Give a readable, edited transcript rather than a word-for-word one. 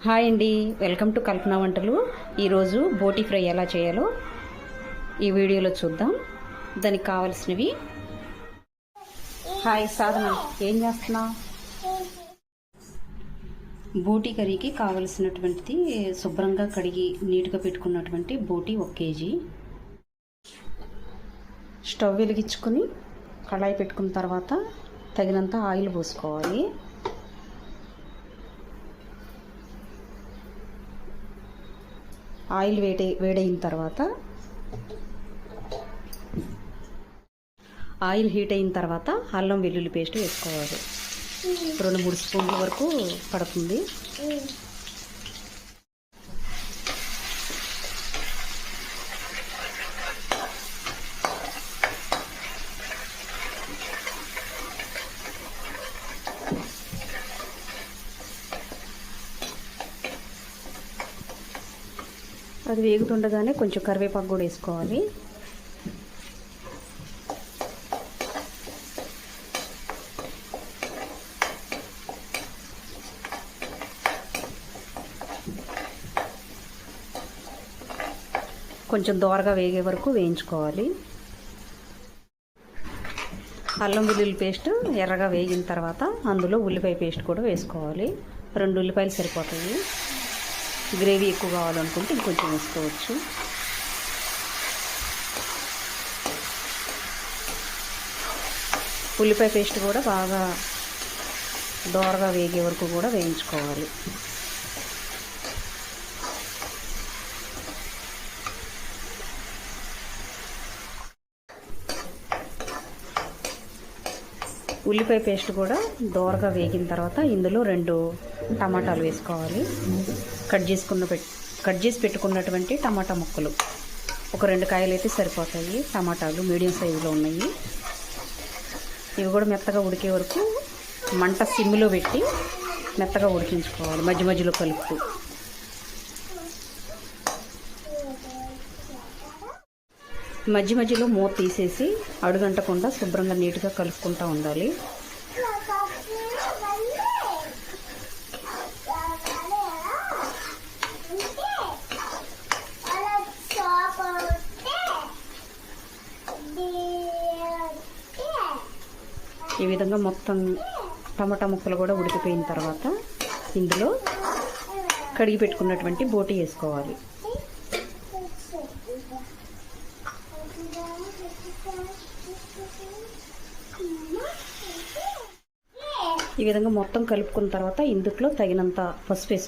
Hi అండి, welcome to కల్పన వంటలు. ఈరోజు బోటి ఫ్రై ఎలా చేయాలో ఈ వీడియోలో చూద్దాం. దానికి కావాల్సినవి. హాయ్ సాధన, ఏం చేస్తున్నావు? బోటి కర్రీకి కావలసినటువంటిది శుభ్రంగా కడిగి నీట్గా పెట్టుకున్నటువంటి బోటి 1 కేజీ. స్టవ్ వెలిగించుకొని కళాయి పెట్టుకున్న తర్వాత తగినంత ఆయిల్ పోసుకోవాలి. ఆయిల్ వేడైన తర్వాత ఆయిల్ హీట్ అయిన తర్వాత అల్లం వెల్లుల్లి పేస్ట్ వేసుకోవాలి. 2-3 స్పూన్ల వరకు పడుతుంది. అది వేగుతుండగానే కొంచెం కరివేపాకు కూడా వేసుకోవాలి. కొంచెం దోరగా వేగే వరకు వేయించుకోవాలి. అల్లం వెల్లుల్లి పేస్ట్ ఎర్రగా వేగిన తర్వాత అందులో ఉల్లిపాయ పేస్ట్ కూడా వేసుకోవాలి. 2 ఉల్లిపాయలు సరిపోతాయి. గ్రేవీ ఎక్కువ కావాలనుకుంటే ఇంకొంచెం వేసుకోవచ్చు. ఉల్లిపాయ పేస్ట్ కూడా బాగా దోరగా వేగే వరకు కూడా వేయించుకోవాలి. ఉల్లిపాయ పేస్ట్ కూడా దోరగా వేగిన తర్వాత ఇందులో 2 టమాటాలు వేసుకోవాలి. కట్ చేసి పెట్టుకున్నటువంటి టమాటా ముక్కలు ఒక 2 కాయలు అయితే సరిపోతాయి. టమాటాలు మీడియం సైజులో ఉన్నాయి. ఇవి కూడా మెత్తగా ఉడికే వరకు మంట సిమ్లో పెట్టి మెత్తగా ఉడికించుకోవాలి, మధ్య మధ్యలో కలుపుతూ. మధ్య మధ్యలో మూత తీసేసి అడుగంటకుండా శుభ్రంగా నీట్గా కలుపుకుంటూ ఉండాలి. ఈ విధంగా మొత్తం టమాటా ముక్కలు కూడా ఉడికిపోయిన తర్వాత ఇందులో కడిగి పెట్టుకున్నటువంటి బోటి వేసుకోవాలి. ఈ విధంగా మొత్తం కలుపుకున్న తర్వాత ఇందులో తగినంత పసుపు వేసుకోవాలి.